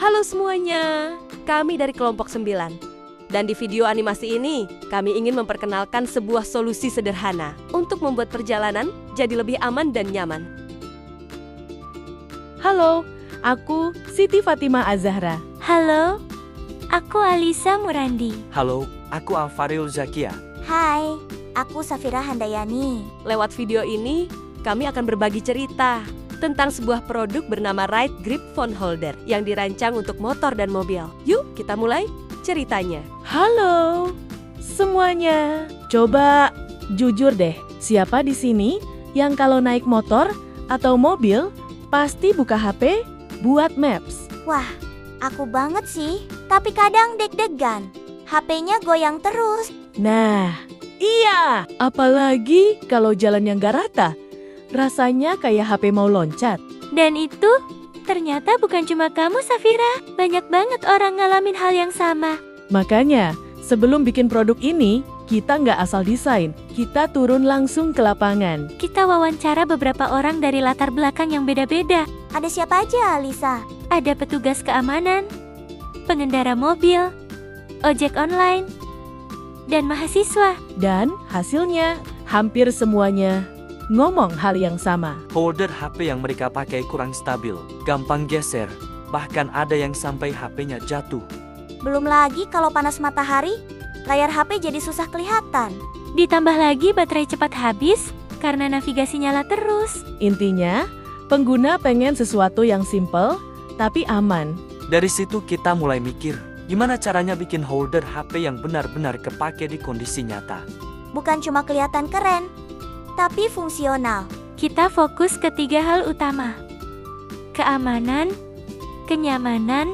Halo semuanya, kami dari kelompok 9. Dan di video animasi ini, kami ingin memperkenalkan sebuah solusi sederhana untuk membuat perjalanan jadi lebih aman dan nyaman. Halo, aku Siti Fatima Azahra. Halo, aku Alisa Murandi. Halo, aku Alfaril Zakia. Hai, aku Safira Handayani. Lewat video ini, kami akan berbagi cerita tentang sebuah produk bernama Ride Grip Phone Holder yang dirancang untuk motor dan mobil. Yuk, kita mulai ceritanya. Halo semuanya. Coba jujur deh, siapa di sini yang kalau naik motor atau mobil pasti buka HP buat maps? Wah, aku banget sih. Tapi kadang deg-degan. HP-nya goyang terus. Nah, iya. Apalagi kalau jalan yang gak rata. Rasanya kayak HP mau loncat. Dan itu ternyata bukan cuma kamu, Safira. Banyak banget orang ngalamin hal yang sama. Makanya, sebelum bikin produk ini, kita nggak asal desain. Kita turun langsung ke lapangan. Kita wawancara beberapa orang dari latar belakang yang beda-beda. Ada siapa aja, Alisa? Ada petugas keamanan, pengendara mobil, ojek online, dan mahasiswa. Dan hasilnya, hampir semuanya ngomong hal yang sama. Holder HP yang mereka pakai kurang stabil, gampang geser, bahkan ada yang sampai HP-nya jatuh. Belum lagi kalau panas matahari, layar HP jadi susah kelihatan. Ditambah lagi baterai cepat habis karena navigasi nyala terus. Intinya, pengguna pengen sesuatu yang simple, tapi aman. Dari situ kita mulai mikir, gimana caranya bikin holder HP yang benar-benar kepake di kondisi nyata. Bukan cuma kelihatan keren, tapi fungsional. Kita fokus ke 3 hal utama: keamanan, kenyamanan,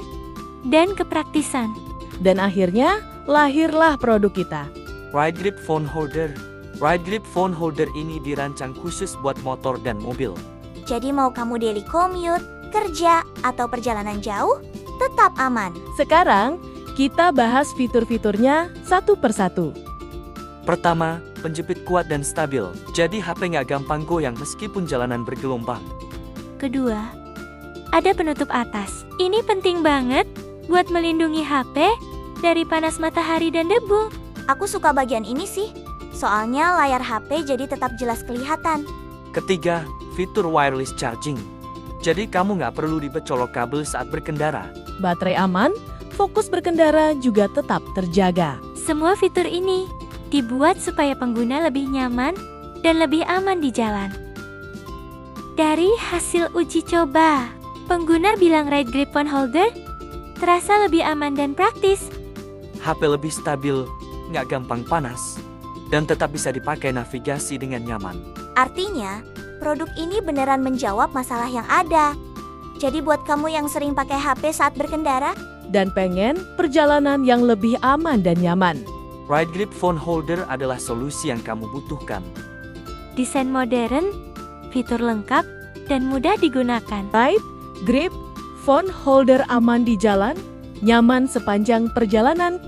dan kepraktisan. Dan akhirnya, lahirlah produk kita. Ride Grip Phone Holder. Ride Grip Phone Holder ini dirancang khusus buat motor dan mobil. Jadi mau kamu daily commute, kerja, atau perjalanan jauh, tetap aman. Sekarang, kita bahas fitur-fiturnya satu persatu. Pertama, penjepit kuat dan stabil, jadi HP nggak gampang goyang meskipun jalanan bergelombang. Kedua, ada penutup atas. Ini penting banget buat melindungi HP dari panas matahari dan debu. Aku suka bagian ini sih, soalnya layar HP jadi tetap jelas kelihatan. Ketiga, fitur wireless charging. Jadi kamu nggak perlu ribet colok kabel saat berkendara. Baterai aman, fokus berkendara juga tetap terjaga. Semua fitur ini dibuat supaya pengguna lebih nyaman dan lebih aman di jalan. Dari hasil uji coba, pengguna bilang Ride Grip Phone Holder terasa lebih aman dan praktis. HP lebih stabil, nggak gampang panas, dan tetap bisa dipakai navigasi dengan nyaman. Artinya, produk ini beneran menjawab masalah yang ada. Jadi buat kamu yang sering pakai HP saat berkendara, Dan pengen perjalanan yang lebih aman dan nyaman. Ride Grip Phone Holder adalah solusi yang kamu butuhkan. desain modern, fitur lengkap, dan mudah digunakan. Ride Grip Phone Holder aman di jalan, nyaman sepanjang perjalanan.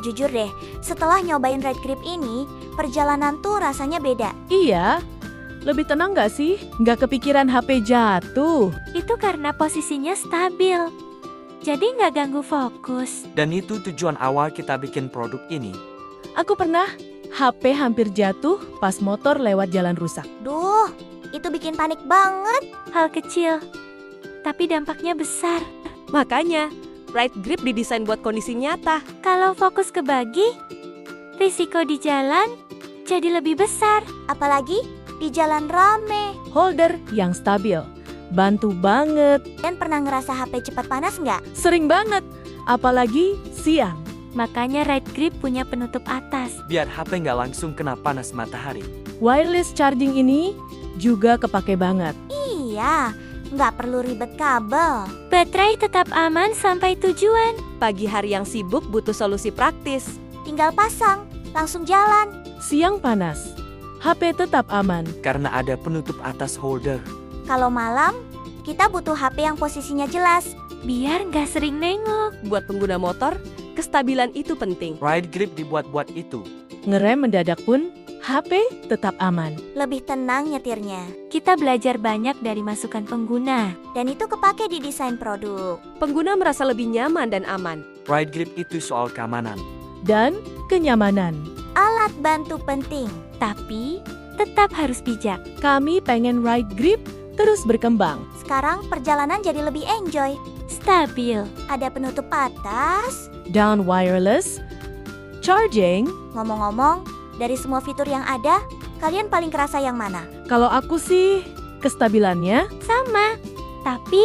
Jujur deh, setelah nyobain Ride Grip ini, perjalanan tuh rasanya beda. Iya, lebih tenang nggak sih? Nggak kepikiran HP jatuh. Itu karena posisinya stabil, jadi nggak ganggu fokus. Dan itu tujuan awal kita bikin produk ini. Aku pernah HP hampir jatuh pas motor lewat jalan rusak. Duh, itu bikin panik banget. Hal kecil, tapi dampaknya besar. Makanya, Ride Grip didesain buat kondisi nyata. Kalau fokus kebagi, risiko di jalan jadi lebih besar. Apalagi di jalan rame. Holder yang stabil, bantu banget. Dan pernah ngerasa HP cepat panas nggak? Sering banget, apalagi siang. Makanya Ride Grip punya penutup atas. Biar HP nggak langsung kena panas matahari. Wireless charging ini juga kepake banget. Iya, nggak perlu ribet kabel. Baterai tetap aman sampai tujuan. Pagi hari yang sibuk butuh solusi praktis. Tinggal pasang, langsung jalan. Siang panas, HP tetap aman. Karena ada penutup atas holder. Kalau malam, kita butuh HP yang posisinya jelas, biar nggak sering nengok. Buat pengguna motor, kestabilan itu penting. Ride Grip dibuat buat itu. Ngerem mendadak pun HP tetap aman. Lebih tenang nyetirnya. Kita belajar banyak dari masukan pengguna. Dan itu kepake di desain produk. Pengguna merasa lebih nyaman dan aman. Ride grip itu soal keamanan. Dan kenyamanan. Alat bantu penting. Tapi tetap harus bijak. Kami pengen Ride Grip terus berkembang. Sekarang perjalanan jadi lebih enjoy. Stabil. Ada penutup atas. Down wireless. Charging. Ngomong-ngomong, dari semua fitur yang ada, kalian paling kerasa yang mana? Kalau aku sih, kestabilannya. Sama. Tapi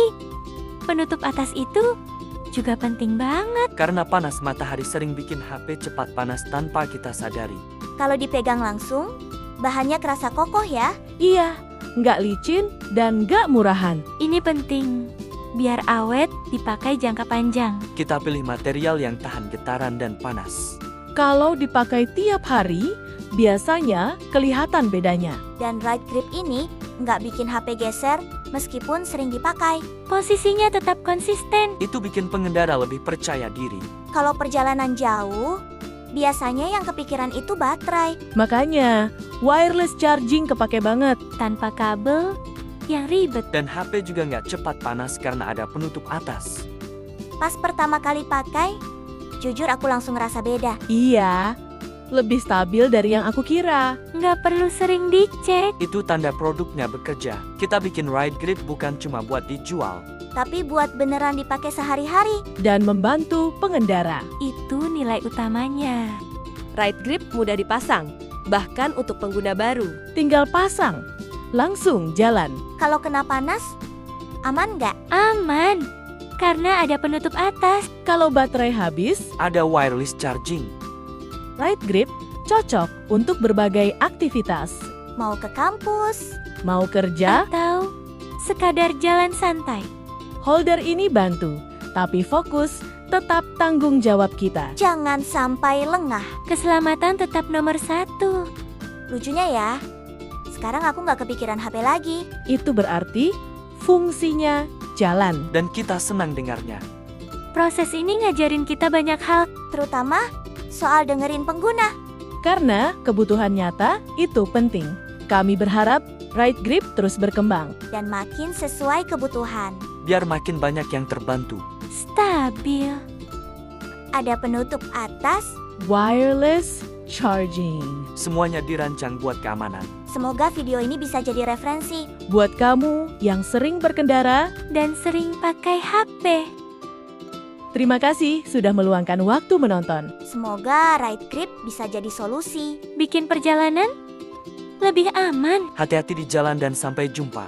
penutup atas itu juga penting banget. Karena panas matahari sering bikin HP cepat panas tanpa kita sadari. Kalau dipegang langsung, bahannya kerasa kokoh ya. Iya, nggak licin dan nggak murahan. Ini penting. Biar awet, dipakai jangka panjang. Kita pilih material yang tahan getaran dan panas. Kalau dipakai tiap hari, biasanya kelihatan bedanya. Dan Ride Grip ini nggak bikin HP geser meskipun sering dipakai. Posisinya tetap konsisten. Itu bikin pengendara lebih percaya diri. Kalau perjalanan jauh, biasanya yang kepikiran itu baterai. Makanya, wireless charging kepake banget. Tanpa kabel yang ribet. Dan HP juga nggak cepat panas karena ada penutup atas. Pas pertama kali pakai, jujur aku langsung ngerasa beda. Iya, lebih stabil dari yang aku kira. Nggak perlu sering dicek. Itu tanda produknya bekerja. Kita bikin Ride Grip bukan cuma buat dijual. Tapi buat beneran dipakai sehari-hari. Dan membantu pengendara. Itu nilai utamanya. Ride Grip mudah dipasang, bahkan untuk pengguna baru. Tinggal pasang, langsung jalan. Kalau kena panas, aman nggak? Aman. Karena ada penutup atas. Kalau baterai habis, Ada wireless charging. Ride Grip cocok untuk berbagai aktivitas. Mau ke kampus, Mau kerja, Atau sekadar jalan santai. holder ini bantu. Tapi fokus tetap tanggung jawab kita. jangan sampai lengah. Keselamatan tetap nomor 1. Lucunya ya, sekarang aku nggak kepikiran HP lagi. Itu berarti fungsinya jalan. Dan kita senang dengarnya. Proses ini ngajarin kita banyak hal. Terutama soal dengerin pengguna. Karena kebutuhan nyata itu penting. Kami berharap Ride Grip terus berkembang. Dan makin sesuai kebutuhan. Biar makin banyak yang terbantu. Stabil. Ada penutup atas. Wireless charging. Semuanya dirancang buat keamanan. Semoga video ini bisa jadi referensi. Buat kamu yang sering berkendara, Dan sering pakai HP. terima kasih sudah meluangkan waktu menonton. Semoga Ride Grip bisa jadi solusi. Bikin perjalanan lebih aman. Hati-hati di jalan dan sampai jumpa.